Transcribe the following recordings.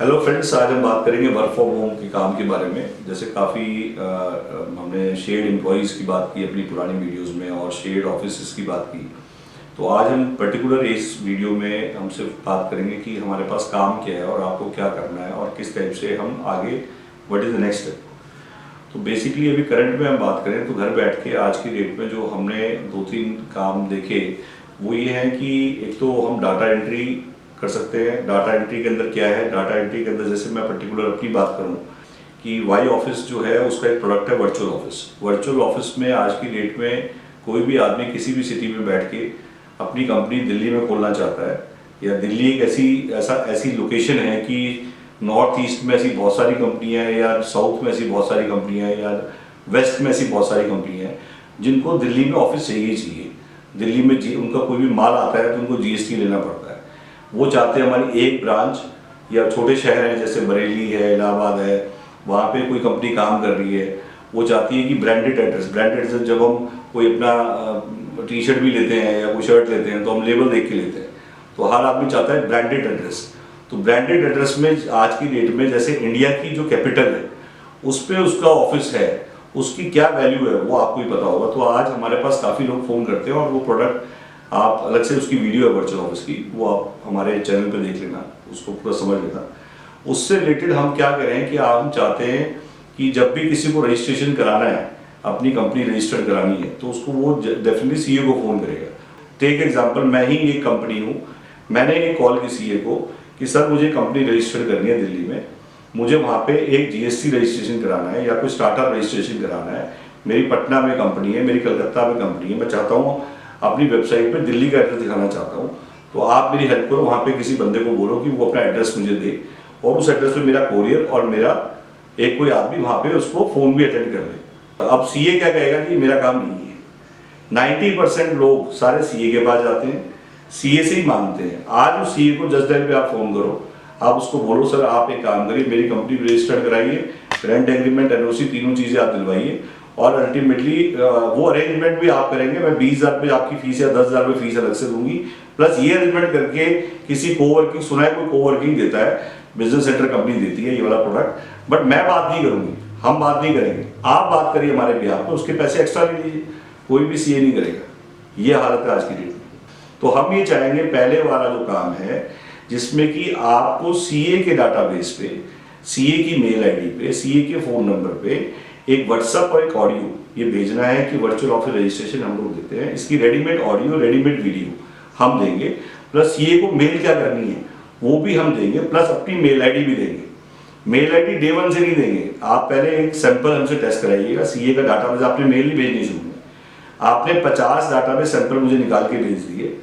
Hello friends, आज हम बात करेंगे वर्क फ्रॉम होम के काम के बारे में। जैसे काफ़ी हमने शेयर्ड एम्प्लॉयज़ की बात की अपनी पुरानी वीडियोस में और शेयर्ड ऑफिस की बात की। तो आज हम पर्टिकुलर इस वीडियो में हम सिर्फ बात करेंगे कि हमारे पास काम क्या है और आपको क्या करना है और किस टाइप से हम आगे what is the next step. तो बेसिकली अभी करंट में हम बात करें तो घर बैठ के आज की डेट में जो हमने 2-3 काम देखे वो ये है कि एक तो हम डाटा एंट्री कर सकते हैं। डाटा एंट्री के अंदर क्या है, डाटा एंट्री के अंदर जैसे मैं पर्टिकुलर अपनी बात करूं कि वाई ऑफिस जो है उसका एक प्रोडक्ट है वर्चुअल ऑफिस। वर्चुअल ऑफिस में आज की डेट में कोई भी आदमी किसी भी सिटी में बैठ के अपनी कंपनी दिल्ली में खोलना चाहता है, या दिल्ली एक ऐसी लोकेशन है कि नॉर्थ ईस्ट में ऐसी बहुत सारी कंपनियां हैं, या साउथ में ऐसी बहुत सारी कंपनियां हैं, या वेस्ट में ऐसी बहुत सारी कंपनियां हैं जिनको दिल्ली में ऑफिस चाहिए। दिल्ली में उनका कोई भी माल आता है तो उनको जीएसटी लेना पड़ता है। वो चाहते हैं हमारी एक ब्रांच, या छोटे शहर हैं जैसे बरेली है, इलाहाबाद है, वहाँ पे कोई कंपनी काम कर रही है, वो चाहती है कि ब्रांडेड एड्रेस जब हम कोई अपना टी शर्ट भी लेते हैं या कोई शर्ट लेते हैं तो हम लेबल देख के लेते हैं। तो हर आदमी चाहता है ब्रांडेड एड्रेस। तो ब्रांडेड एड्रेस में आज की डेट में जैसे इंडिया की जो कैपिटल है उस पर उसका ऑफिस है, उसकी क्या वैल्यू है वो आपको ही पता होगा। तो आज हमारे पास काफ़ी लोग फ़ोन करते हैं और वो प्रोडक्ट आप अलग से उसकी वीडियो है वर्चुअल ऑफिस की, वो आप हमारे चैनल पे देख लेना, उसको पूरा समझ लेना। उससे रिलेटेड हम क्या करें कि हम चाहते हैं कि जब भी किसी को रजिस्ट्रेशन कराना है, अपनी कंपनी रजिस्टर्ड करानी है, तो उसको वो डेफिनेटली सीए को फ़ोन करेगा। टेक एग्जाम्पल, मैं ही एक कंपनी हूँ, मैंने एक कॉल की सीए को कि सर मुझे कंपनी रजिस्टर्ड करनी है दिल्ली में, मुझे वहाँ पे एक जीएसटी रजिस्ट्रेशन कराना है या कोई स्टार्टअप रजिस्ट्रेशन कराना है। मेरी पटना में कंपनी है, मेरी कलकत्ता में कंपनी है, मैं चाहता हूँ अपनी वेबसाइट पे दिल्ली का एड्रेस दिखाना चाहता हूँ, तो आप मेरी हेल्प करो। वहाँ पे किसी बंदे को बोलो कि वो अपना एड्रेस मुझे दे और उस एड्रेस पे मेरा कोरियर और मेरा एक कोई आदमी वहाँ पे उसको फ़ोन भी अटेंड कर ले। अब सीए क्या कहेगा कि मेरा काम नहीं है। 90% लोग सारे सीए के पास जाते हैं, सीए से ही मांगते हैं। आज उस सीए को जस्ट डायल पे आप फ़ोन करो, आप उसको बोलो सर आप एक काम करिए, मेरी कंपनी रजिस्टर्ड कराइए, रेंट एग्रीमेंट, एनओसी, तीनों चीज़ें आप दिलवाइए और अल्टीमेटली वो अरेंजमेंट भी आप करेंगे। मैं 20,000 रुपये आपकी फीस या 10,000 रुपये फीस अलग से दूंगी, प्लस ये अरेंजमेंट करके किसी कोवर्किंग, सुना है कोई कोवर्किंग देता है, बिजनेस सेंटर कंपनी देती है ये वाला प्रोडक्ट, बट मैं बात नहीं करूंगी, हम बात नहीं करेंगे, आप बात करिए हमारे बिहार पे, उसके पैसे एक्स्ट्रा ले लीजिए, कोई भी सीए नहीं करेगा। ये हालत है आज की डेट में। तो हम ये चाहेंगे पहले वाला जो काम है जिसमें कि आपको सीए के डाटाबेस पे, सीए की मेल आईडी पे, सीए के फ़ोन नंबर पे एक व्हाट्सएप और एक ऑडियो ये भेजना है कि वर्चुअल ऑफिस रजिस्ट्रेशन हम लोग देते हैं, इसकी रेडीमेड ऑडियो, रेडीमेड वीडियो हम देंगे, प्लस सीए को मेल क्या करनी है वो भी हम देंगे, प्लस अपनी मेल आईडी भी देंगे। मेल आईडी डे 1 से नहीं देंगे, आप पहले एक सैंपल हमसे टेस्ट कराइएगा। सीए का डाटाबेस आपने मेल नहीं भेजनी शुरू में, आपने 50 डाटाबेस सैंपल मुझे निकाल के भेज दिए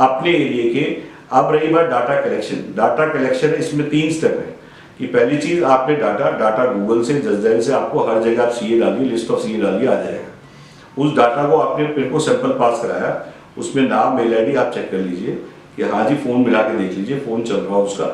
अपने एरिया के। अब रही बात डाटा कलेक्शन। डाटा कलेक्शन इसमें 3 स्टेप है कि पहली चीज आपने डाटा गूगल से, जसडायल से, आपको हर जगह आप सीए डालिए, लिस्ट ऑफ सीए डालिए, आ जाएगा। उस डाटा को आपने मेरे को सैंपल पास कराया, उसमें नाम, मेल आईडी आप चेक कर लीजिए कि हाँ जी, फोन मिला के देख लीजिए फोन चल रहा है उसका,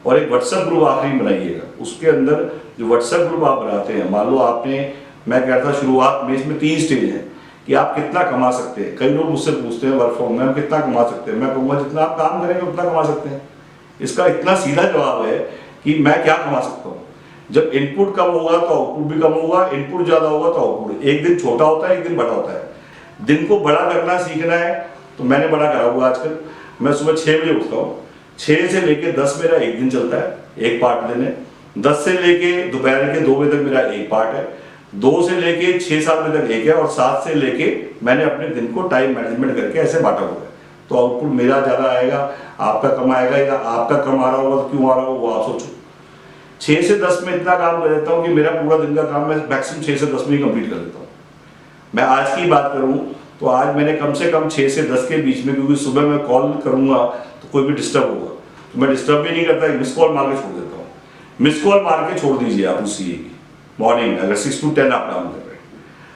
और एक व्हाट्सएप ग्रुप आखिरी बनाइएगा। उसके अंदर जो व्हाट्सएप ग्रुप आप बनाते हैं, मान लो आपने, मैं कहता शुरुआत में इसमें 3 स्टेज है कि आप कितना कमा सकते हैं। कई लोग मुझसे पूछते हैं वर्क फ्रॉम में हम कितना कमा सकते हैं, मैं कहूँगा जितना आप काम करेंगे उतना कमा सकते हैं। इसका इतना सीधा जवाब है कि मैं क्या कमा सकता हूँ। जब इनपुट कम होगा तो आउटपुट भी कम होगा, इनपुट ज्यादा होगा तो आउटपुट। एक दिन छोटा होता है, एक दिन बड़ा होता है। दिन को बड़ा करना सीखना है तो मैंने बड़ा करा हुआ आजकल। मैं सुबह 6 बजे उठता हूँ, 6 से लेके 10 मेरा एक दिन चलता है, एक पार्ट देने। 10 से लेके दोपहर के 2 बजे तक मेरा एक पार्ट है, 2 से लेके 6-7 बजे तक एक है, और 7 से लेके मैंने अपने दिन को टाइम मैनेजमेंट करके ऐसे बांटा हुआ है। तो आउटपुट मेरा ज्यादा आएगा, आपका कम आएगा, या आपका कम आ रहा होगा तो क्यों आ रहा होगा वो आप सोचो। 6 से 10 में इतना काम कर देता हूँ कि मेरा पूरा दिन का काम मैं मैक्सिमम 6 से 10 में ही कंप्लीट कर देता हूँ। मैं आज की बात करूँ तो आज मैंने कम से कम 6 से 10 के बीच में, क्योंकि सुबह मैं कॉल करूंगा तो कोई भी डिस्टर्ब होगा तो मैं डिस्टर्ब भी नहीं करता, मिस कॉल मार के छोड़ देता हूँ। मिस कॉल मार के छोड़ दीजिए आप उस सीए की मॉर्निंग, अगर 6 to 10 आप काम कर रहे हैं।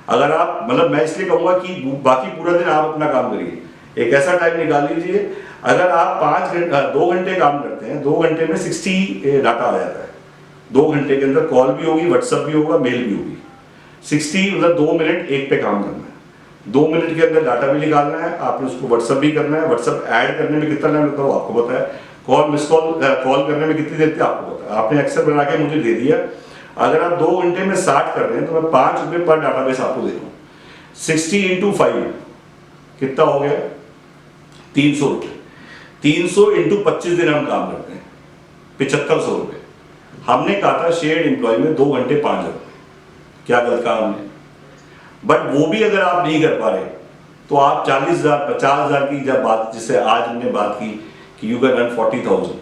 अगर आप, मतलब मैं इसलिए कहूँगा कि बाकी पूरा दिन आप अपना काम करिए, एक ऐसा टाइम निकाल लीजिए। अगर आप 2 घंटे काम करते हैं, 2 घंटे में 60 डाटा आ जाता है। 2 घंटे के अंदर कॉल भी होगी, व्हाट्सएप भी होगा, मेल भी होगी। 60 मतलब 2 मिनट एक पे काम करना है। 2 मिनट के अंदर डाटा भी निकालना है, आपने उसको व्हाट्सएप भी करना है। व्हाट्सएप ऐड करने में कितना टाइम लगता है आपको पता है, कॉल मिस कॉल करने में कितनी देर थी आपको पता है, आपने एक्सेल बना के मुझे दे दिया। अगर आप 2 घंटे में 60 कर रहे हैं तो मैं 5 रुपये पर डाटाबेस आपको दे रहा हूँ। 60 इंटू 5 कितना हो गया? 300 रुपये। 300 इंटू 25 दिन हम काम करते हैं, 7500 रुपये। हमने कहा था शेयर्ड एम्प्लॉय में 2 घंटे 5 रुपये, क्या गलत कहा हमने? बट वो भी अगर आप नहीं कर पा रहे तो आप 40,000 50,000 की जब बात, जिससे आज हमने बात की कि यू कैन अर्न 40,000,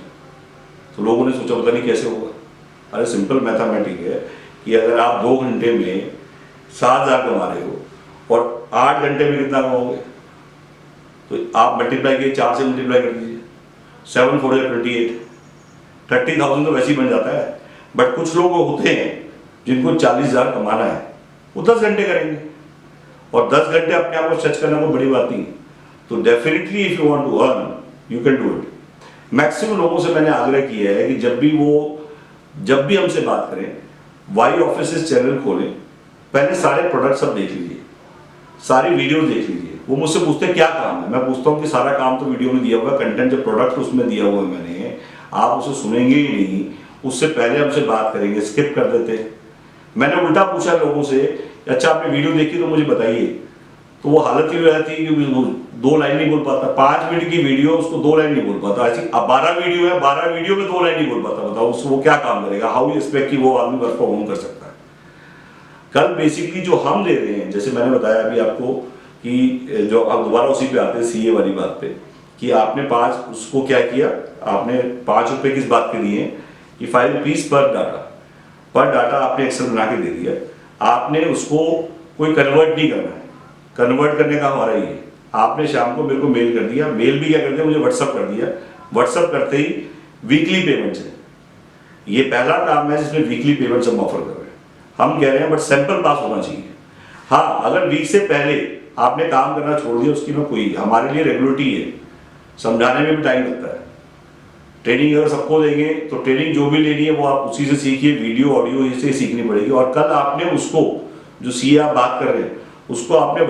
तो लोगों ने सोचा पता नहीं कैसे होगा। अरे सिंपल मैथमेटिक है कि अगर आप 2 घंटे में 7,000 कमा रहे हो और 8 घंटे में कितना कमाओगे, तो आप मल्टीप्लाई किए, 4 से मल्टीप्लाई कर दीजिए, 7 4 28, 30,000 तो वैसे ही बन जाता है। बट कुछ लोग होते हैं जिनको 40,000 कमाना है, वो 10 घंटे करेंगे, और 10 घंटे अपने आप को सच करना कोई बड़ी बात नहीं है। तो definitely if you want to earn you can do it. Maximum लोगों से मैंने आग्रह किया है कि जब भी हमसे बात करें, वाई ऑफिस चैनल खोलें, पहले सारे प्रोडक्ट्स सब देख लीजिए, सारी वीडियो देख लीजिए। वो मुझसे पूछते हैं क्या काम है, मैं पूछता हूँ कि सारा काम तो वीडियो में दिया हुआ है, कंटेंट जो प्रोडक्ट उसमें दिया हुआ है मैंने, आप उसे सुनेंगे ही नहीं, उससे पहले हमसे बात करेंगे, स्किप कर देते। मैंने उल्टा पूछा लोगों से, अच्छा आपने वीडियो देखी तो मुझे बताइए, तो वो हालत ही हो जाती है कि वो 2 लाइन नहीं बोल पाता। 5 मिनट की वीडियो, उसको 2 लाइन नहीं बोल पाता। ऐसी 12 वीडियो है, 12 वीडियो में 2 लाइन नहीं बोल पाता। बताओ उसको वो क्या काम करेगा? हाउ यू एक्सपेक्ट कि वो आदमी वर्क फ्रॉम होम कर सकता है? कल बेसिकली जो हम दे रहे हैं, जैसे मैंने बताया अभी आपको कि जो आप दोबारा उसी पे आते हैं सीए वाली बात पे, कि आपने 5 उसको क्या किया, आपने 5 रुपए किस बात के दिए कि 5 रुपीज पर डाटा आपने एक्सेल बना के दे दिया। आपने उसको कोई कन्वर्ट नहीं करना है, कन्वर्ट करने का हमारा ये, आपने शाम को मेरे को मेल कर दिया, मेल भी क्या कर दिया, मुझे व्हाट्सअप कर दिया। व्हाट्सअप करते ही वीकली पेमेंट्स है, ये पहला काम है जिसमें वीकली पेमेंट्स हम ऑफर कर रहे हैं। हम कह रहे हैं बट सैंपल पास होना चाहिए। हाँ, अगर वीक से पहले आपने काम करना छोड़ दिया, उसकी में कोई, हमारे लिए रेगुलरिटी है, समझाने में भी टाइम लगता है। ट्रेनिंग अगर सबको देंगे तो ट्रेनिंग जो भी लेनी है वो आप उसी से सीखिए, वीडियो ऑडियो इससे सीखनी पड़ेगी। और कल आपने उसको, जो सीए आप बात कर रहे हैं, उसको आपने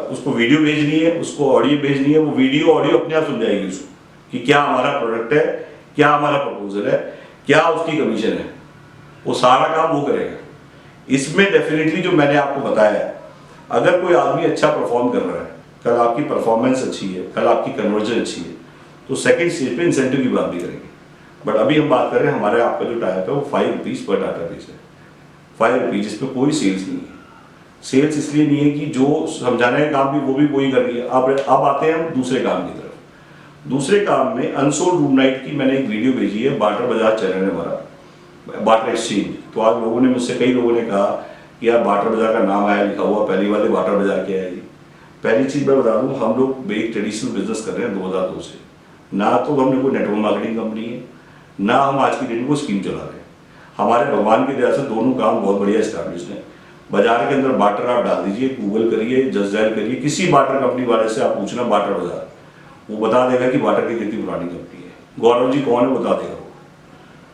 उसको वीडियो भेजनी है, उसको ऑडियो भेजनी है, वो वीडियो ऑडियो अपने आप समझाएगी उसको कि क्या हमारा प्रोडक्ट है, क्या हमारा प्रपोजल है, क्या उसकी कमीशन है, वो सारा काम वो करेगा। इसमें डेफिनेटली जो मैंने आपको बताया है, अगर कोई आदमी अच्छा परफॉर्म कर रहा है, कल आपकी परफॉर्मेंस अच्छी है, कल आपकी कन्वर्जन अच्छी है, तो सेकंड स्टेज पे इंसेंटिव की बात भी करेंगे। बट अभी हम बात कर रहे हैं, हमारे आपका जो टाइप है वो 5 रुपीज पर डाटाबेस है, 5 रुपीज, जिसमें कोई सेल्स नहीं है। सेल्स इसलिए नहीं है कि जो समझाने का काम भी वो भी वही कर रही है। अब आते हैं हम दूसरे काम की तरफ। दूसरे काम में अनसोल्ड रूम नाइट की मैंने एक वीडियो भेजी है, बाटर बाजार चैनल है हमारा, बाटर एक्सचेंज। तो आज लोगों ने मुझसे, कई लोगों ने कहा कि यार बाटर बाजार का नाम आया लिखा हुआ, पहली वाले बाटर बाजार क्या है जी? पहली चीज मैं बता दूं, हम लोग एक ट्रेडिशनल बिजनेस कर रहे हैं 2002 से। ना तो हमने कोई नेटवर्क मार्केटिंग कंपनी है, ना हम आज की डेट में कोई स्कीम चला रहे हैं। हमारे भगवान की दया से दोनों काम बहुत बढ़िया एस्टैब्लिश्ड है। बाजार के अंदर बाटर आप डाल दीजिए, गूगल करिए, जस्ट डायल करिए, किसी बाटर कंपनी वाले से आप पूछना बाटर बाजार, वो बता देगा कि बाटर की कितनी पुरानी कंपनी है, गौरव जी कौन है बता देगा वो।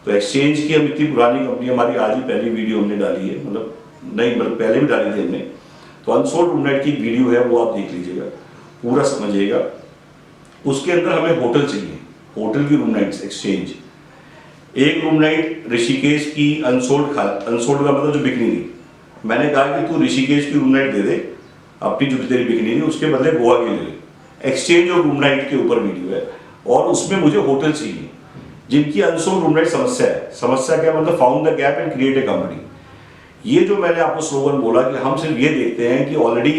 तो एक्सचेंज की हम इतनी पुरानी कंपनी, हमारी आज ही पहली वीडियो हमने डाली है, मतलब पहले भी डाली थी हमने। तो अनसोल्ड रूम नाइट की वीडियो है, वो आप देख लीजिएगा, पूरा समझिएगा। उसके अंदर हमें होटल चाहिए, होटल की रूम नाइट्स एक्सचेंज। एक रूम नाइट ऋषिकेश की अनसोल्ड का मतलब जो बिकनी थी, मैंने कहा कि तू ऋषिकेश की रूम नाइट दे दे, अपनी जो तेरी बिकनी थी उसके बदले गोवा की ले ले। एक्सचेंज और रूम नाइट के ऊपर वीडियो है, और उसमें मुझे होटल चाहिए जिनकी अनसोल्ड रूम नाइट समस्या है। समस्या क्या मतलब? Found the gap and create a company. ये जो मैंने आपको स्लोगन बोला कि हम सिर्फ ये देखते हैं कि ऑलरेडी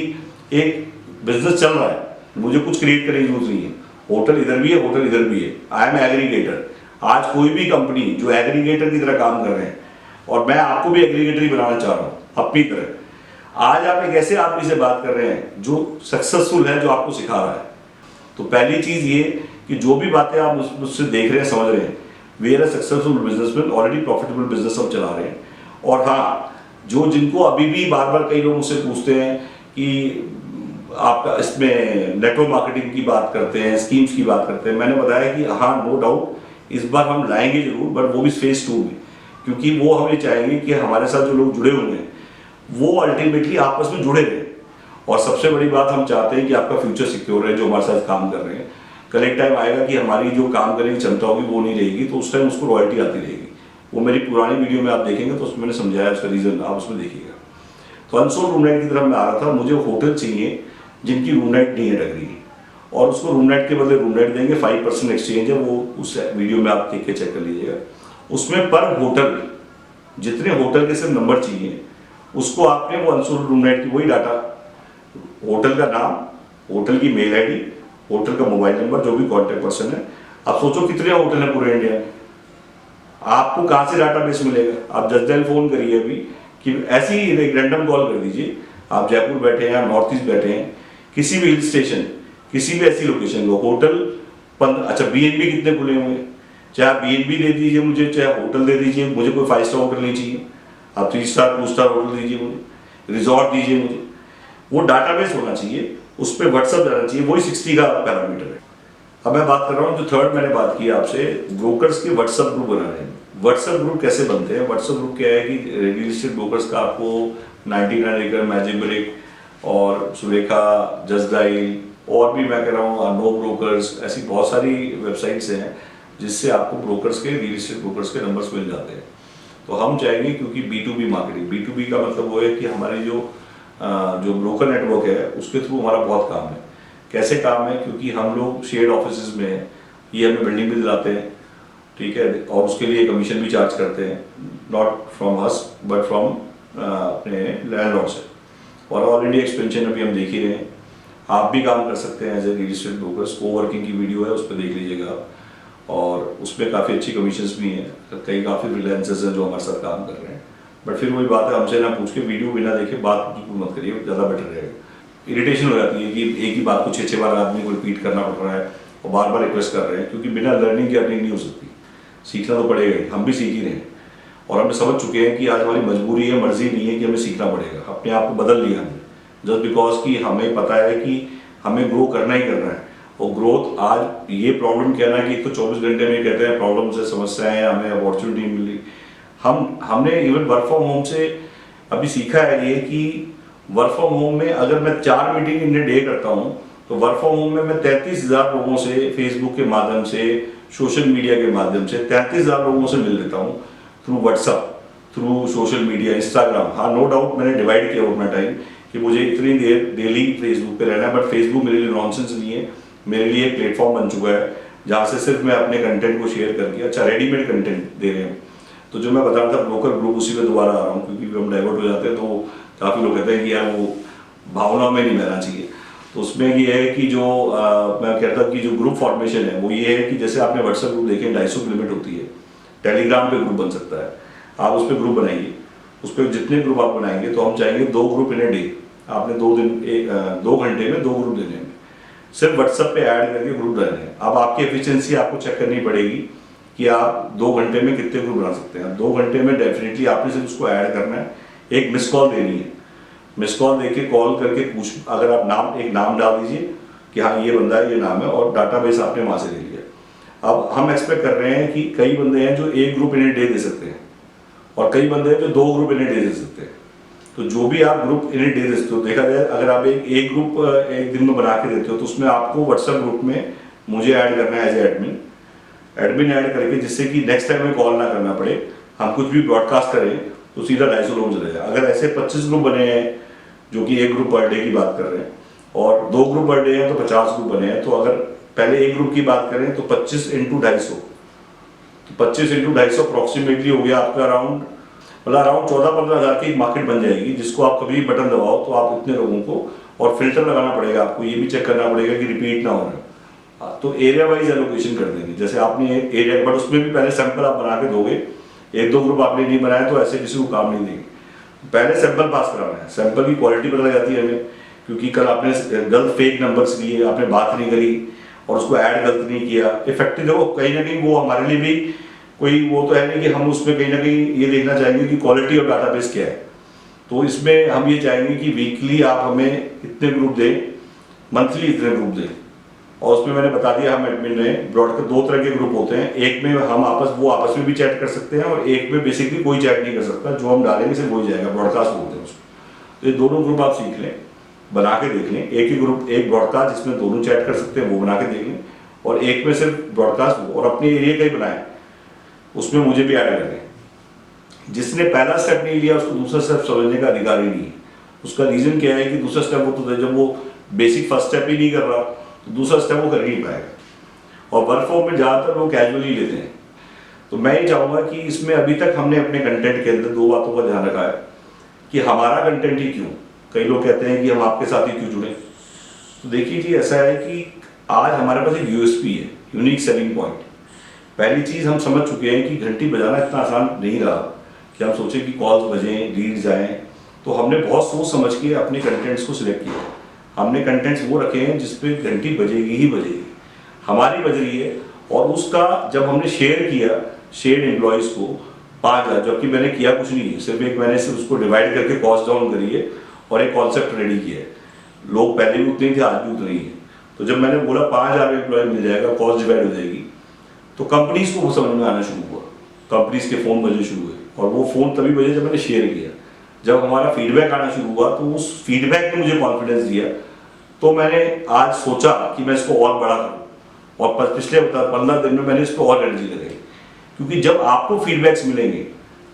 एक बिजनेस चल रहा है, मुझे कुछ क्रिएट करने की जरूरत नहीं है। होटल इधर भी है, होटल इधर भी है। I am aggregator. आज कोई भी कंपनी जो एग्रीगेटर की तरह काम कर रहे हैं, और मैं आपको भी एग्रीगेटर ही बनाना चाह रहा हूँ अपनी तरह। आज आप एक ऐसे आदमी से बात कर रहे हैं जो सक्सेसफुल है, जो आपको सिखा रहा है। तो पहली चीज ये कि जो भी बातें आप मुझसे देख रहे हैं, समझ रहे हैं, we are a successful businessman, already profitable business हम चला रहे हैं। और हाँ, जो जिनको अभी भी बार बार कई लोग मुझसे पूछते हैं कि आपका इसमें नेटवर्क मार्केटिंग की बात करते हैं, स्कीम्स की बात करते हैं, मैंने बताया कि हाँ नो डाउट इस बार हम लाएंगे जरूर, बट वो भी फेज 2 में, क्योंकि वो हमें चाहेंगे कि हमारे साथ जो लोग जुड़े हुए हैं वो अल्टीमेटली आपस में जुड़े रहे। और सबसे बड़ी बात, हम चाहते हैं कि आपका फ्यूचर सिक्योर है जो हमारे साथ काम कर रहे हैं। कल एक टाइम आएगा कि हमारी जो काम करने की क्षमता होगी वो नहीं रहेगी, तो उस टाइम उसको रॉयल्टी आती रहेगी। वो मेरी पुरानी वीडियो में आप देखेंगे तो उसमें मैंने समझाया उसका रीज़न, आप उसमें देखिएगा। तो अनसोल्ड रूम राइट की तरफ मैं आ रहा था। मुझे होटल चाहिए जिनकी रूम राइट नहीं है लग रही, और उसको रूम राइट के बदले रूम राइट देंगे। 5% एक्सचेंज है, वो उस वीडियो में आप देख के चेक कर लीजिएगा। उसमें पर होटल जितने होटल के सिर्फ नंबर चाहिए उसको आपने वो अनसोल्ड रूम राइट की वही डाटा, होटल का नाम, होटल की मेल आईडी, होटल का मोबाइल नंबर, जो भी कॉन्टैक्ट पर्सन है। आप सोचो कितने होटल हैं पूरे इंडिया में, आपको कहाँ से डाटाबेस मिलेगा? आप जस्ट डायल फोन करिए अभी कि ऐसी ही एक रैंडम कॉल कर दीजिए, आप जयपुर बैठे हैं, नॉर्थ ईस्ट बैठे हैं, किसी भी हिल स्टेशन, किसी भी ऐसी लोकेशन लो, होटल अच्छा BNB कितने खुले हुए हैं, चाहे आप BNB दे दीजिए मुझे, चाहे होटल दे दीजिए मुझे, कोई 5 स्टार होटल नहीं चाहिए, आप 3 स्टार 2 स्टार होटल दीजिए मुझे, रिजॉर्ट दीजिए मुझे, वो डाटाबेस होना चाहिए, उस पर व्हाट्सअप जाना चाहिए, वही 60 का पैरामीटर है। अब मैं बात कर रहा हूँ जो थर्ड मैंने बात की आपसे, ब्रोकर्स के व्हाट्सअप ग्रुप बनाने हैं। व्हाट्सअप ग्रुप कैसे बनते हैं? व्हाट्सअप ग्रुप क्या है कि रियल एस्टेट ब्रोकर्स का आपको 99 एकड़, मैजिक ब्रेक और सुरेखा, जस्ट डायल, और भी मैं कह रहा हूँ नो ब्रोकर्स, ऐसी बहुत सारी वेबसाइट्स हैं जिससे आपको ब्रोकर्स के, रियल एस्टेट ब्रोकर्स के नंबर्स मिल जाते हैं। तो हम चाहेंगे, क्योंकि B2B मार्केटिंग, B2B का मतलब वो है कि हमारी जो ब्रोकर नेटवर्क है उसके थ्रू हमारा बहुत काम है। कैसे काम है? क्योंकि हम लोग शेयर्ड ऑफिस में हैं, ये हमें बिल्डिंग भी दिलाते हैं, ठीक है, और उसके लिए कमीशन भी चार्ज करते हैं, not from us but from अपने लैंडलॉर्ड से। और ऑल इंडिया एक्सपेंशन अभी हम देख ही रहे हैं, आप भी काम कर सकते हैं as a real estate brokers. Coworking की वीडियो है, उस पर देख लीजिएगा आप, और उसमें काफ़ी अच्छी कमीशंस भी हैं, कई काफ़ी फ्रीलांसर्स हैं जो हमारे साथ काम कर रहे हैं। बट फिर वही बात है, हमसे ना पूछ के वीडियो बिना देखे बात बिल्कुल मत करिए, ज़्यादा बेटर रहेगा। इरिटेशन हो जाती है कि एक ही बात को 6-6 बार आदमी को रिपीट करना पड़ रहा है और बार बार रिक्वेस्ट कर रहे हैं, क्योंकि बिना लर्निंग के अर्निंग नहीं हो सकती। सीखना तो पड़ेगा ही, हम भी सीख ही रहे हैं, और हम समझ चुके हैं कि आज हमारी मजबूरी है, मर्जी नहीं है कि हमें सीखना पड़ेगा। अपने आप को बदल लिया हमने, जस्ट बिकॉज कि हमें पता है कि हमें ग्रो करना ही करना है। और ग्रोथ, आज ये प्रॉब्लम कहना है कि एक तो 24 घंटे में कहते हैं प्रॉब्लम से समस्याएं, हमें अपॉर्चुनिटी मिली। हमने इवन वर्क फ्रॉम होम से अभी सीखा है ये कि वर्क फ्रॉम होम में अगर मैं 4 मीटिंग इन डे करता हूँ, तो वर्क फ्रॉम होम में मैं 33,000 लोगों से फेसबुक के माध्यम से, सोशल मीडिया के माध्यम से 33,000 लोगों से मिल लेता हूँ, through WhatsApp, through social media, Instagram. हाँ, नो डाउट मैंने डिवाइड किया अपना टाइम कि मुझे इतनी देर डेली फेसबुक पे रहना है, बट फेसबुक मेरे लिए नॉनसेंस नहीं है, मेरे लिए एक प्लेटफॉर्म बन चुका है जहाँ से सिर्फ मैं अपने कंटेंट को शेयर करके, अच्छा रेडीमेड कंटेंट दे रहे हैं। तो जो मैं बता रहा था ब्रोकर ग्रुप, उसी में दोबारा आ रहा हूँ, क्योंकि हम डाइवर्ट हो जाते हैं तो काफ़ी लोग कहते हैं कि यार वो भावना में नहीं बहना चाहिए। तो उसमें ये है कि जो मैं कहता हूँ कि जो ग्रुप फॉर्मेशन है वो ये है कि जैसे आपने व्हाट्सएप ग्रुप देखे 250 की लिमिट होती है, टेलीग्राम पे ग्रुप बन सकता है, आप उस पर ग्रुप बनाइए। उस पर जितने ग्रुप आप बनाएंगे, तो हम चाहेंगे 2 ग्रुप इन ए डे, आपने 2 घंटे में 2 ग्रुप देने हैं, सिर्फ व्हाट्सएप पे ऐड करके ग्रुप रहने हैं। अब आपकी एफिशिएंसी आपको चेक करनी पड़ेगी कि आप 2 घंटे में कितने ग्रुप बना सकते हैं। 2 घंटे में डेफिनेटली आपने सिर्फ उसको ऐड करना है, एक मिस कॉल देनी है, मिस कॉल देके कॉल करके पूछ, अगर आप एक नाम डाल दीजिए कि हाँ ये बंदा है, ये नाम है, और डाटाबेस आपने वहाँ से ले लिया। अब हम एक्सपेक्ट कर रहे हैं कि कई बंदे हैं जो 1 group in a day they सकते हैं, और कई बंदे हैं जो 2 group in a day they सकते हैं। तो जो भी आप ग्रुप इन ए डे देते हो, देखा जाए अगर आप एक ग्रुप एक दिन में बना के देते हो, तो उसमें आपको व्हाट्सएप ग्रुप में मुझे ऐड करना है एज ए एडमिन ऐड करके, जिससे कि नेक्स्ट टाइम में कॉल ना करना पड़े, हम कुछ भी ब्रॉडकास्ट करें तो सीधा 250 लोग चले जाए। अगर ऐसे 25 ग्रुप बने हैं, जो कि 1 ग्रुप पर डे की बात कर रहे हैं, और 2 ग्रुप पर डे हैं तो 50 ग्रुप बने हैं, तो अगर पहले 1 ग्रुप की बात करें तो 25 × 250, तो 25 × 250 अप्रॉक्सीमेटली हो गया आपका अराउंड 14-15 हज़ार की एक मार्केट बन जाएगी, जिसको आप कभी बटन दबाओ तो आप इतने लोगों को, और फिल्टर लगाना पड़ेगा आपको, ये भी चेक करना पड़ेगा कि रिपीट ना हो रहे। तो एरिया वाइज एलोकेशन कर देंगे, जैसे आपने एरिया, बट उसमें भी पहले सैंपल आप बना के दोगे। 1-2 ग्रुप आपने नहीं बनाया तो ऐसे किसी को काम नहीं देंगे, पहले सैंपल पास कराना है। सैंपल की क्वालिटी पता लग जाती है हमें, क्योंकि कल आपने गलत फेक नंबर्स लिए, आपने बात नहीं करी और उसको ऐड गलत नहीं किया, इफेक्टिव देखो कहीं ना कहीं वो हमारे लिए भी कोई वो तो है नहीं कि हम उसमें कहीं ना कहीं ये देखना चाहेंगे कि क्वालिटी और डाटाबेस क्या है। तो इसमें हम ये चाहेंगे कि वीकली आप हमें इतने ग्रुप दें, मंथली इतने ग्रुप दें, और उसमें मैंने बता दिया हम एडमिन ने ब्रॉडकास्ट 2 तरह के ग्रुप होते हैं, एक में हम आपस में भी चैट कर सकते हैं, और एक में बेसिकली कोई चैट नहीं कर सकता, जो हम डालेंगे सिर्फ वही जाएगा, ब्रॉडकास्ट बोलते हैं उसको। तो ये दोनों ग्रुप आप सीख लें, बना के देख लें, एक ही ग्रुप एक ब्रॉडकास्ट जिसमें दोनों चैट कर सकते हैं वो बना के देख लें, और एक में सिर्फ ब्रॉडकास्ट और अपने एरिया का ही बनाए, उसमें मुझे भी ऐड करें। जिसने पहला स्टेप नहीं लिया उसको दूसरा स्टेप समझने का अधिकार ही नहीं है। उसका रीजन क्या है कि दूसरा स्टेप वो तो जब वो बेसिक फर्स्ट स्टेप ही नहीं कर रहा तो दूसरा स्टेप वो कर ही नहीं पाएगा। और वर्क फ्रॉम में ज़्यादातर लोग कैजुअली लेते हैं। तो मैं ये चाहूँगा कि इसमें अभी तक हमने अपने कंटेंट के अंदर 2 बातों का ध्यान रखा है कि हमारा कंटेंट ही क्यों। कई लोग कहते हैं कि हम आपके साथ ही क्यों जुड़े। तो देखिए जी, ऐसा है कि आज हमारे पास एक यूएसपी है, यूनिक सेलिंग पॉइंट। पहली चीज़ हम समझ चुके हैं कि घंटी बजाना इतना आसान नहीं रहा कि हम सोचें कि कॉल्स बजें, लीड्स आएँ। तो हमने बहुत सोच समझ के अपने कंटेंट्स को सिलेक्ट किया। हमने कंटेंट्स वो रखे हैं जिस पे घंटी बजेगी ही बजेगी, हमारी बज रही है। और उसका जब हमने शेयर किया शेयर्ड एम्प्लॉयज़ को 5,000, जबकि मैंने किया कुछ नहीं है, सिर्फ एक मैंने सिर्फ उसको डिवाइड करके कॉस्ट डाउन करी है और एक कॉन्सेप्ट रेडी किया है। लोग पहले भी उतने थे, आज भी उतने ही है। तो जब मैंने बोला 5,000 एम्प्लॉय मिल जाएगा, कॉस्ट डिवाइड हो जाएगी, तो कंपनीज को वो समझ में आना शुरू हुआ। कंपनीज के फ़ोन बजने शुरू हुए और वो फ़ोन तभी बजे जब मैंने शेयर किया। जब हमारा फीडबैक आना शुरू हुआ तो उस फीडबैक ने मुझे कॉन्फिडेंस दिया। तो मैंने आज सोचा कि मैं इसको और बड़ा करूँ और पिछले 15 दिन में मैंने इस पर और एनर्जी लगाई। क्योंकि जब आपको फीडबैक्स मिलेंगे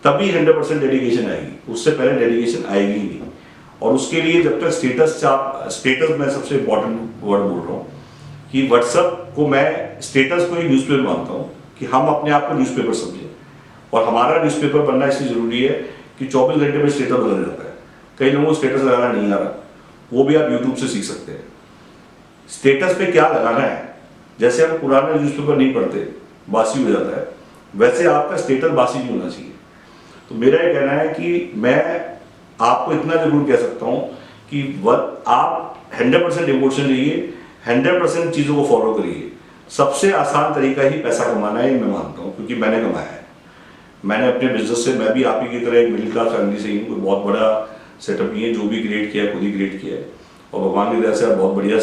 तभी 100% डेडिकेशन आएगी, उससे पहले डेडिकेशन आएगी ही नहीं। और उसके लिए जब तक स्टेटस मैं सबसे इंपॉर्टेंट वर्ड बोल रहा हूँ कि व्हाट्सएप को मैं स्टेटस को ही न्यूज़पेपर मानता हूँ कि हम अपने आप को न्यूज़पेपर समझें। और हमारा न्यूज़पेपर बनना इसलिए ज़रूरी है कि 24 घंटे में स्टेटस बदल जाता है। कई लोगों को स्टेटस लगाना नहीं आ रहा, वो भी आप यूट्यूब से सीख सकते हैं। स्टेटस पे क्या लगाना है, जैसे हम पुराना न्यूज़पेपर नहीं पढ़ते, बासी हो जाता है, वैसे आपका स्टेटस बासी नहीं होना चाहिए। तो मेरा ये कहना है कि मैं आपको इतना जरूर कह सकता हूँ कि आप 100% डिवोशन रहिए, 100% चीज़ों को फॉलो करिए। सबसे आसान तरीका ही पैसा कमाना है, मैं मानता हूँ, क्योंकि मैंने कमाया है। मैंने अपने बिजनेस से, मैं भी आप ही की तरह एक मिडिल क्लास फैमिली से ही हूँ, कोई बहुत बड़ा सेटअप नहीं है, जो भी क्रिएट किया है खुद ही क्रिएट किया है। और भगवान की दया से आप बहुत बढ़िया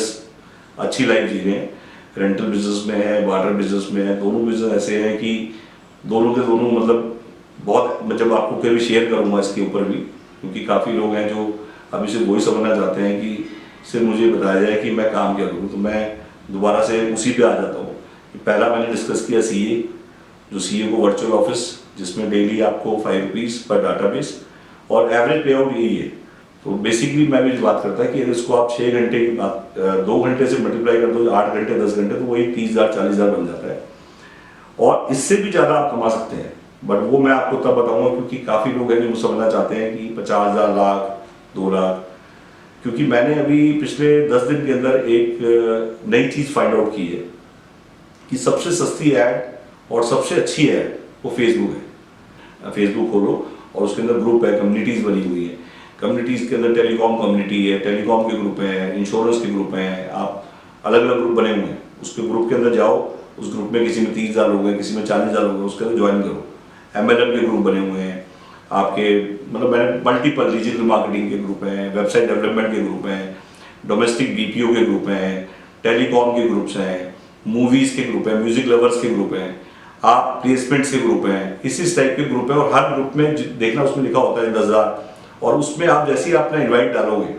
अच्छी लाइफ जी रहे हैं। रेंटल बिजनेस में है, वाटर बिजनेस में है, दोनों बिजनेस ऐसे हैं कि दोनों के दोनों मतलब बहुत, मैं जब आपको कभी शेयर करूँगा इसके ऊपर भी, क्योंकि काफ़ी लोग हैं जो अभी से वही समझना चाहते हैं कि सिर्फ मुझे बताया जाए कि मैं काम क्या करूँ। तो मैं दोबारा से उसी पे आ जाता हूँ कि पहला मैंने डिस्कस किया सीए, जो सीए को वर्चुअल ऑफिस, जिसमें डेली आपको 5 रुपीज़ पर डाटाबेस और एवरेज पे आउट यही है। तो बेसिकली मैं भी बात करता है कि अगर इसको आप 6 घंटे की बात 2 घंटे से मल्टीप्लाई कर दो, 8 घंटे 10 घंटे, तो वही 30,000 40,000 बन जाता है। और इससे भी ज़्यादा आप कमा सकते हैं, बट वो मैं आपको तब बताऊंगा, क्योंकि काफ़ी लोग हैं जो समझना चाहते हैं कि 50,000, लाख, 2 लाख। क्योंकि मैंने अभी पिछले 10 दिन के अंदर एक नई चीज़ फाइंड आउट की है कि सबसे सस्ती ऐड और सबसे अच्छी ऐड वो फेसबुक है। फेसबुक खोलो और उसके अंदर ग्रुप है, कम्युनिटीज़ बनी हुई है। कम्युनिटीज़ के अंदर टेलीकॉम कम्युनिटी है, टेलीकॉम के ग्रुप हैं, इंश्योरेंस के ग्रुप हैं, आप अलग अलग ग्रुप बने हुए हैं। उसके ग्रुप के अंदर जाओ, उस ग्रुप में किसी में 30,000 लोग हैं, किसी में 40,000 लोग हैं, उसके अंदर ज्वाइन करो। MLM के ग्रुप बने हुए हैं आपके, मतलब मैंने मल्टीपल डिजिटल मार्केटिंग के ग्रुप हैं, वेबसाइट डेवलपमेंट के ग्रुप हैं, डोमेस्टिक BPO के ग्रुप हैं, टेलीकॉम के ग्रुप्स हैं, मूवीज़ के ग्रुप हैं, म्यूजिक लवर्स के ग्रुप हैं, आप प्लेसमेंट्स के ग्रुप हैं, इस टाइप के ग्रुप हैं। और हर ग्रुप में देखना उसमें लिखा होता है 10,000, और उसमें आप जैसे ही अपना इन्वाइट डालोगे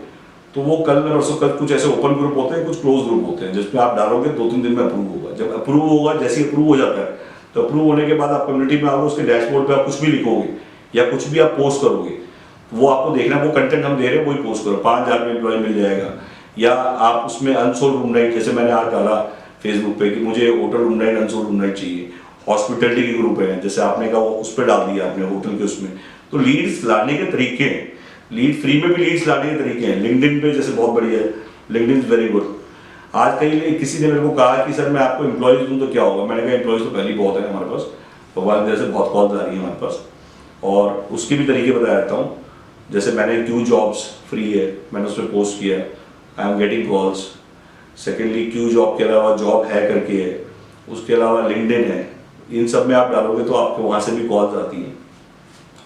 तो वो कल परसों कल कुछ ऐसे ओपन ग्रुप होते हैं, कुछ क्लोज ग्रुप होते हैं, जिसमें आप डालोगे 2-3 दिन में अप्रूव होगा। जब अप्रूव होगा, जैसे अप्रूव हो जाता है, तो अप्रूव होने के बाद आप कम्युनिटी में आओगे, उसके डैशबोर्ड पे आप कुछ भी लिखोगे या कुछ भी आप पोस्ट करोगे, वो आपको देखना, वो कंटेंट हम दे रहे हैं वही पोस्ट करो, 5,000 में एम्प्लॉय मिल जाएगा। या आप उसमें अनसोल्ड रूम नाइट, जैसे मैंने आज डाला फेसबुक पे कि मुझे hotel room night, unsold room night चाहिए। हॉस्पिटलिटी के ग्रुप है, जैसे आपने कहा उस पर डाल दिया आपने होटल के उसमें। तो लीड्स लाने के तरीके हैं, लीड फ्री में भी लीड्स लाने के तरीके हैं। लिंक्डइन पे जैसे बहुत बढ़िया है, लिंक्डइन इज वेरी गुड। आज किसी ने मेरे को कहा कि सर मैं आपको एम्प्लॉयज़ दूँ तो क्या होगा, मैंने कहा एम्प्लॉयज़ तो पहले ही बहुत है हमारे पास, भगवान की वजह से बहुत कॉल्स आ रही है हमारे पास, और उसके भी तरीके बता देता हूँ। जैसे मैंने क्यू जॉब्स फ्री है, मैंने उस पर पोस्ट किया, I am getting calls. Secondly Q job के अलावा जॉब है करके है, उसके अलावा लिंक्डइन है। इन सब में आप डालोगे तो आपको वहाँ से भी कॉल्स आती हैं।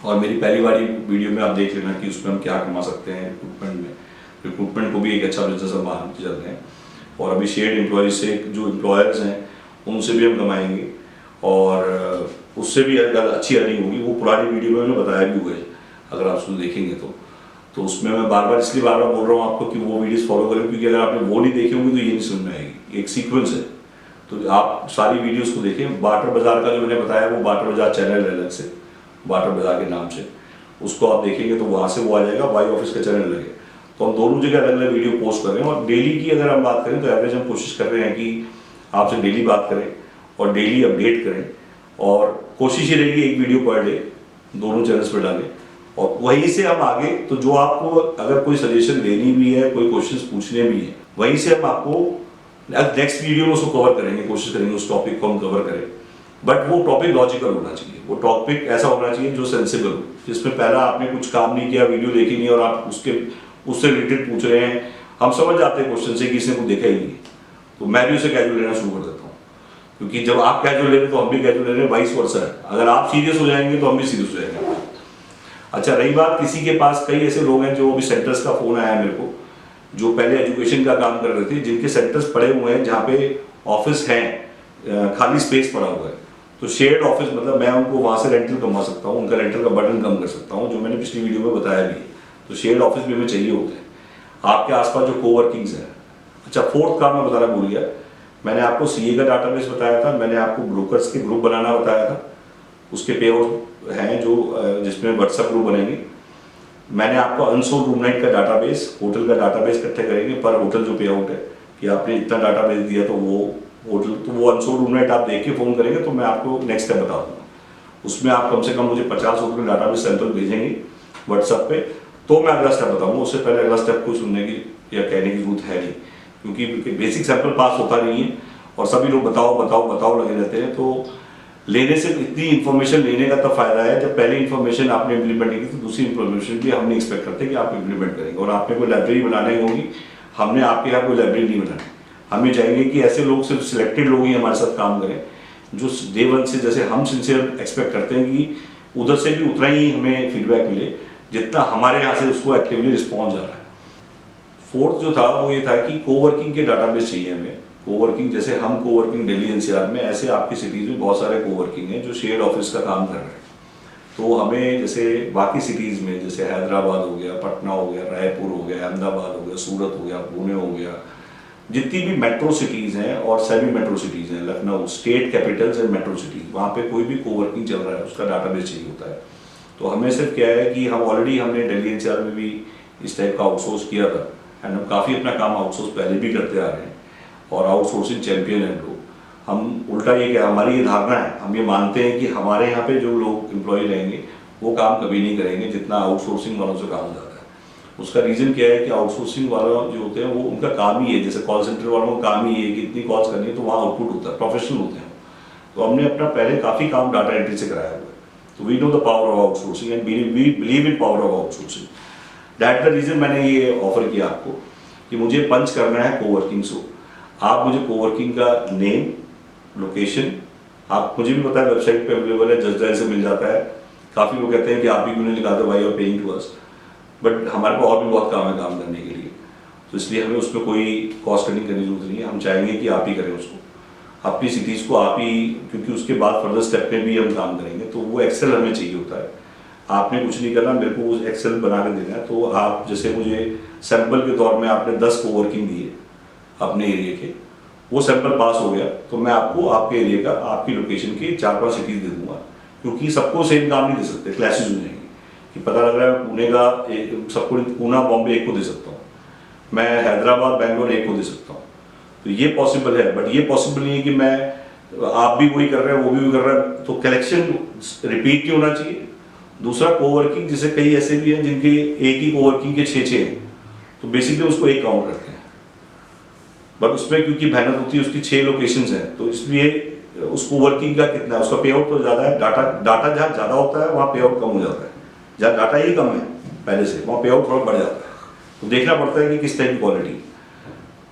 और मेरी पहली वाली वीडियो में आप देख लेना कि उसमें हम क्या कमा सकते हैं रिक्रूटमेंट में। रिक्रूटमेंट को भी एक अच्छा बिजनेस हम मान के चलते हैं, और अभी शेयर्ड एम्प्लॉयज से जो एम्प्लॉयर्स हैं उनसे भी हम कमाएंगे, और उससे भी अगर अच्छी अर्निंग होगी। वो पुरानी वीडियो में मैंने बताया भी हुआ है, अगर आप उसको देखेंगे तो उसमें मैं बार बार बोल रहा हूँ आपको कि वो वीडियोस फॉलो करें, क्योंकि अगर आपने वो नहीं देखे होंगे तो ये नहीं समझ में आएगी। एक सीक्वेंस है, तो आप सारी वीडियोस को देखें। बाटर बाजार का जो मैंने बताया वो बाटर बाजार चैनल है अलग से, बाटर बाजार के नाम से, उसको आप देखेंगे तो वहाँ से वो आ जाएगा। वाई ऑफिस का चैनल लगे तो हम दोनों जगह अलग अलग वीडियो पोस्ट कर रहे हैं। और डेली की अगर हम बात करें तो एवरेज हम कोशिश कर रहे हैं कि आपसे डेली बात करें और डेली अपडेट करें, और कोशिश ये रहेगी एक वीडियो पर डे दोनों चैनल्स पर डालें, और वहीं से हम आगे तो जो आपको अगर कोई सजेशन देनी भी है, कोई क्वेश्चंस पूछने भी है, वहीं से हम आपको नेक्स्ट वीडियो में उसको कवर करेंगे, कोशिश करेंगे उस टॉपिक को हम कवर करें। बट वो टॉपिक लॉजिकल होना चाहिए, वो टॉपिक ऐसा होना चाहिए जो सेंसिबल हो, जिसमें पहला आपने कुछ काम नहीं किया, वीडियो देखी नहीं और आप उससे रिलेटेड पूछ रहे हैं। हम समझ जाते हैं क्वेश्चन से कि इसने कुछ देखा ही नहीं, तो मैं भी उसे कैजुअल लेना शुरू कर देता हूँ, क्योंकि जब आप कैजुअल ले रहे तो हम भी कैजुअल ले रहे हैं, वाइस वर्सा है। अगर आप सीरियस हो जाएंगे तो हम भी सीरियस हो जाएंगे। अच्छा, रही बात किसी के पास, कई ऐसे लोग हैं जो अभी सेंटर्स का फोन आया है मेरे को, जो पहले एजुकेशन का काम कर रहे थे, जिनके सेंटर्स पड़े हुए हैं जहाँ पे ऑफिस हैं, खाली स्पेस पड़ा हुआ है, तो शेयर्ड ऑफिस मतलब मैं उनको वहाँ से रेंटल कमा सकता हूँ, उनका रेंटल का बर्डन कम कर सकता हूँ, जो मैंने पिछली वीडियो में बताया भी है। तो शेयर्ड ऑफिस भी हमें चाहिए होते हैं आपके आसपास जो कोवर्किंग्स है। अच्छा, फोर्थ काम मैं बताना भूल गया, मैंने आपको सीए का डाटाबेस बताया था, मैंने आपको ब्रोकर्स के ग्रुप बनाना बताया था, उसके पे आउट हैं जो जिसमें व्हाट्सएप ग्रुप बनेंगे। मैंने आपको अनसोल्ड रूम नाइट का डाटाबेस, होटल का डाटाबेस इकट्ठे करेंगे पर होटल जो पे आउट है कि आपने इतना डाटाबेस दिया तो वो होटल, तो वो अनसोल्ड रूम नाइट आप देख के फ़ोन करेंगे तो मैं आपको नेक्स्ट स्टेप बता दूंगा। उसमें आप कम से कम मुझे 50 होटल डाटाबेस सैंपल भेजेंगे व्हाट्सएप पे, तो मैं अगला स्टेप बताऊंगा। उससे पहले अगला स्टेप कोई सुनने की या कहने की जरूरत है नहीं, क्योंकि बेसिक सैंपल पास होता नहीं है और सभी लोग बताओ बताओ बताओ लगे रहते हैं। तो लेने से इतनी इन्फॉर्मेशन लेने का तब फायदा है जब पहले इन्फॉर्मेशन आपने इम्प्लीमेंट की तो दूसरी इन्फॉर्मेशन भी हमने एक्सपेक्ट करते हैं कि आप इम्प्लीमेंट करेंगे। और आपने कोई लाइब्रेरी बनानी होगी, हमने आपके यहाँ कोई लाइब्रेरी नहीं बनानी। हमें चाहेंगे कि ऐसे लोग, सिर्फ सिलेक्टेड लोग ही हमारे साथ काम करें, जो डे वन से, जैसे हम सिंसियर एक्सपेक्ट करते हैं कि उधर से भी उतना ही हमें फीडबैक मिले जितना हमारे यहाँ से उसको एक्टिवली रिस्पॉन्स आ रहा है। फोर्थ जो था वो ये था कि कोवर्किंग के डाटाबेस चाहिए हमें। कोवर्किंग, जैसे हम कोवर्किंग दिल्ली एनसीआर में, ऐसे आपकी सिटीज़ में बहुत सारे कोवर्किंग हैं जो शेयर्ड ऑफिस का काम कर रहे हैं। तो हमें जैसे बाकी सिटीज़ में, जैसे हैदराबाद हो गया, पटना हो गया, रायपुर हो गया, अहमदाबाद हो गया, सूरत हो गया, पुणे हो गया, जितनी भी मेट्रो सिटीज़ हैं और सेमी मेट्रो सिटीज़ हैं, Lucknow, state Capitals and metro cities, वहाँ पे कोई भी कोवर्किंग चल रहा है उसका डाटाबेस चाहिए होता है। तो हमें सिर्फ क्या है कि हम ऑलरेडी हमने दिल्ली एनसीआर में भी इस टाइप का आउटसोर्स किया था, एंड हम काफ़ी अपना काम आउटसोर्स पहले भी करते आ रहे हैं और आउटसोर्सिंग चैंपियन हैं लोग। हम उल्टा ये क्या, हमारी ये धारणा है, हम ये मानते हैं कि हमारे यहाँ पे जो लोग एम्प्लॉय रहेंगे वो काम कभी नहीं करेंगे जितना आउटसोर्सिंग वालों से काम हो जाता है। उसका रीज़न क्या है कि आउटसोर्सिंग वाला जो होते हैं वो, उनका काम ही है, जैसे कॉल सेंटर वालों का काम ही है कि इतनी कॉल्स करनी है तो वहाँ आउटपुट होता है, प्रोफेशनल होते हैं। तो हमने अपना पहले काफ़ी काम डाटा एंट्री से कराया हुआ है। तो we know the power of outsourcing and we believe in power of outsourcing. That the reason मैंने ये ऑफर किया आपको कि मुझे पंच करना है कोवर्किंग शो। आप मुझे कोवर्किंग का नेम, लोकेशन, आप मुझे भी पता है वेबसाइट पे अवेलेबल है, जस्ट डायल से मिल जाता है। काफ़ी लोग कहते हैं कि आप ही क्यों नहीं निकालते, भाई और पेइंग टू अस, बट हमारे पास और भी बहुत काम है काम करने के लिए, तो इसलिए हमें उसमें कोई कॉस्ट कटिंग करने की जरूरत नहीं है। हम चाहेंगे कि आप ही करें उसको, अपनी सिटीज़ को आप ही, क्योंकि उसके बाद फर्दर स्टेप में भी हम काम करेंगे। तो वो एक्सेल हमें चाहिए होता है, आपने कुछ नहीं करना, मेरे को उस एक्सेल बना के देना है। तो आप जैसे मुझे सैंपल के तौर में आपने 10 कोवर्किंग दिए अपने एरिया के, वो सैंपल पास हो गया तो मैं आपको आपके एरिया का, आपकी लोकेशन की 4-5 सिटीज़ दे दूंगा, क्योंकि सबको सेम काम नहीं दे सकते, क्लैशेज हो जाएंगे कि पता लग रहा है पुणे का सबको, पूना बॉम्बे एक को दे सकता हूँ, मैं हैदराबाद बेंगलोर एक को दे सकता हूँ, तो ये पॉसिबल है। बट ये पॉसिबल नहीं है कि मैं, आप भी वही कर रहे हैं वो भी कर रहा है, तो कलेक्शन रिपीट नहीं होना चाहिए। दूसरा, कोवर्किंग, जैसे कई ऐसे भी हैं जिनके एक ही कोवर्किंग के 6-6 हैं, तो बेसिकली उसको एक काउंट करते हैं, बट उसमें क्योंकि मेहनत होती है, उसकी 6 लोकेशंस हैं, तो इसलिए उसको वर्किंग का कितना है, उसका पे आउट तो ज़्यादा है। डाटा जहाँ ज़्यादा होता है वहाँ पे आउट कम हो जाता है, जहाँ डाटा ही कम है पहले से वहाँ पे आउट थोड़ा बढ़ जाता है। तो देखना पड़ता है कि किस टाइप की क्वालिटी,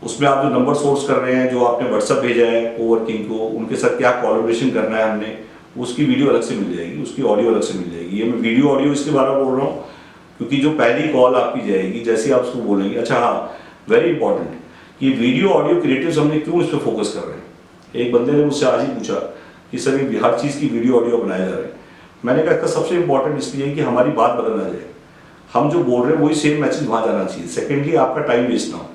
उसमें आप जो नंबर सोर्स कर रहे हैं, जो आपने व्हाट्सअप भेजा है कोवर्किंग को, उनके साथ क्या कोलैबोरेशन करना है हमने, उसकी वीडियो अलग से मिल जाएगी, उसकी ऑडियो अलग से मिल जाएगी। ये मैं वीडियो ऑडियो इसके बारे में बोल रहा हूँ क्योंकि जो पहली कॉल आपकी जाएगी, जैसे आप उसको बोलेंगे, अच्छा हाँ वेरी इंपॉर्टेंट, कि वीडियो ऑडियो क्रिएटिव्स हमने क्यों इस पर फोकस कर रहे हैं। एक बंदे ने मुझसे आज ही पूछा कि सर ये हर चीज़ की वीडियो ऑडियो बनाए जा रहे हैं। मैंने कहा इसका सबसे इंपॉर्टेंट इसलिए कि हमारी बात बदल ना जाए, हम जो बोल रहे हैं वही सेम मैसेज वहाँ जाना चाहिए। सेकेंडली, आपका टाइम वेस्ट ना हो।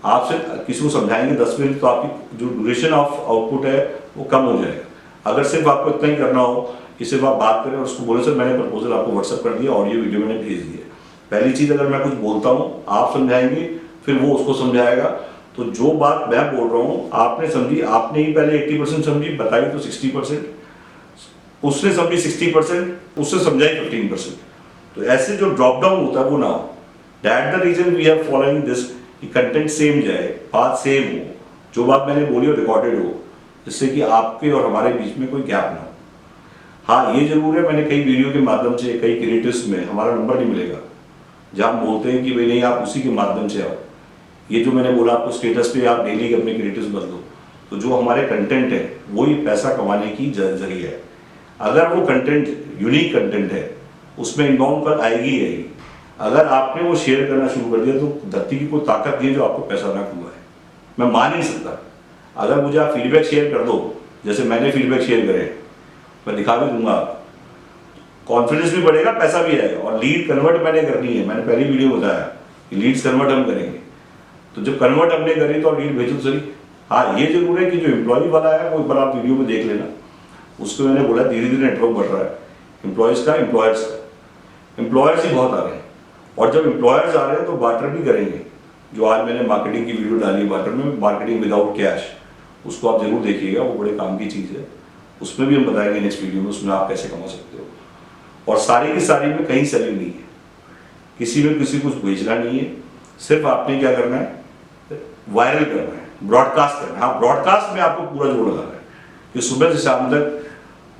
आपसे किसी को समझाएंगे 10 मिनट तो आपकी जो ड्यूरेशन ऑफ आउटपुट है वो कम हो जाएगा। अगर सिर्फ आपको इतना ही करना हो कि सिर्फ आप बात करें और उसको बोले सर मैंने प्रपोजल आपको व्हाट्सअप कर दिया, ऑडियो वीडियो मैंने भेज दिया। पहली चीज़, अगर मैं कुछ बोलता हूँ आप समझाएंगे, फिर वो उसको समझाएगा। तो जो बात मैं बोल रहा हूँ आपने समझी, आपने ही पहले 80% समझी, बताई तो 60%, उसने समझी 60%, उससे समझाई 15%। तो ऐसे जो ड्रॉप डाउन होता है वो ना हो। That the reason we are following this कि कंटेंट सेम जाए, बात सेम हो, जो बात मैंने बोली हो रिकॉर्डेड हो, जिससे कि आपके और हमारे बीच में कोई गैप ना हो। हाँ ये जरूर है, मैंने कई वीडियो के माध्यम से, कई क्रिएटिव्स में हमारा नंबर नहीं मिलेगा जहाँ हम बोलते हैं कि भाई नहीं आप उसी के माध्यम से आओ। ये जो मैंने बोला आपको स्टेटस पे आप डेली अपने क्रिएटिव्स बदलो, तो जो हमारे कंटेंट है वही पैसा कमाने की जरिया है। अगर वो कंटेंट यूनिक कंटेंट है उसमें इनबाउंड कॉल आएगी ही आएगी। अगर आपने वो शेयर करना शुरू कर दिया तो धरती की कोई ताकत नहीं है जो आपको पैसा ना कमाए। मैं मान नहीं सकता। अगर मुझे आप फीडबैक शेयर कर दो, जैसे मैंने फीडबैक शेयर करे, मैं दिखा भी दूंगा, कॉन्फिडेंस भी बढ़ेगा, पैसा भी आएगा। और लीड कन्वर्ट मैंने करनी है, मैंने पहली वीडियो में बताया कि लीड्स कन्वर्ट हम करेंगे। तो जब कन्वर्ट हमने करी तो लीड भेजो सही। हाँ ये जरूर है कि जो एम्प्लॉय वाला है वो एक बार आप वीडियो में देख लेना, उसको मैंने बोला धीरे धीरे नेटवर्क बढ़ रहा है एम्प्लॉयज़ का, एम्प्लॉयर्स ही बहुत आ रहे हैं। और जब एम्प्लॉयर्स आ रहे हैं तो बार्टर भी करेंगे। जो आज मैंने मार्केटिंग की वीडियो डाली है बार्टर में, मार्केटिंग विदाउट कैश, उसको आप जरूर देखिएगा, वो बड़े काम की चीज़ है। उसमें भी हम बताएंगे नेक्स्ट वीडियो में, उसमें आप कैसे कमा सकते हो। और सारी की सारी में कहीं सेलिंग नहीं है, किसी में किसी को बेचना नहीं है, सिर्फ आपने क्या करना है, वायरल करना है, ब्रॉडकास्ट करना है। हाँ ब्रॉडकास्ट में आपको पूरा जोर लगाना है कि सुबह से शाम तक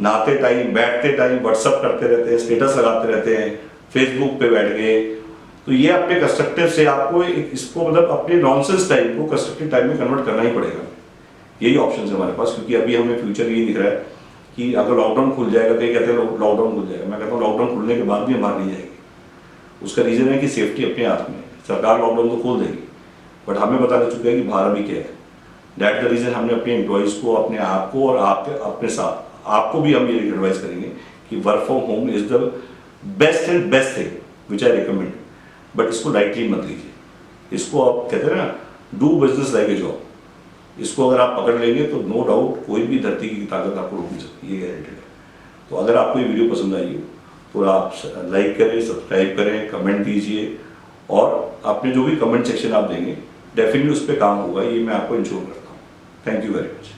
नहाते टाइम, बैठते टाइम व्हाट्सअप करते रहते हैं, स्टेटस लगाते रहते हैं, फेसबुक पे बैठ गए। तो ये अपने कंस्ट्रक्टिव से आपको इसको मतलब अपने नॉनसेंस टाइम को कंस्ट्रक्टिव टाइम में कन्वर्ट करना ही पड़ेगा। यही ऑप्शन है हमारे पास, क्योंकि अभी हमें फ्यूचर ये दिख रहा है कि अगर लॉकडाउन खुल जाएगा, कहीं कहते हैं लॉकडाउन खुल जाएगा, मैं कहता हूँ लॉकडाउन खुलने के बाद भी हम बाहर नहीं जाएंगे। उसका रीज़न है कि सेफ्टी अपने हाथ में है। सरकार लॉकडाउन तो खोल देगी बट हमें बता दे चुका है कि बाहर अभी क्या है। दैट द रीज़न हमने अपने एम्प्लॉयज़ को, अपने आप को और आपके अपने साथ आपको भी हम ये एडवाइस करेंगे कि work from home is the best and best thing which I recommend. But इसको लाइटली मत लीजिए, इसको आप कहते हैं ना do business like a job. इसको अगर आप पकड़ लेंगे तो नो डाउट कोई भी धरती की ताकत आपको रोक नहीं सकती, ये गारंटेड है। तो अगर आपको ये वीडियो पसंद आई हो तो आप लाइक करें, सब्सक्राइब करें, कमेंट दीजिए, और अपने जो भी कमेंट सेक्शन आप देंगे डेफिनेटली उस पर काम होगा, ये मैं आपको इंश्योर करता हूँ। Thank you very much.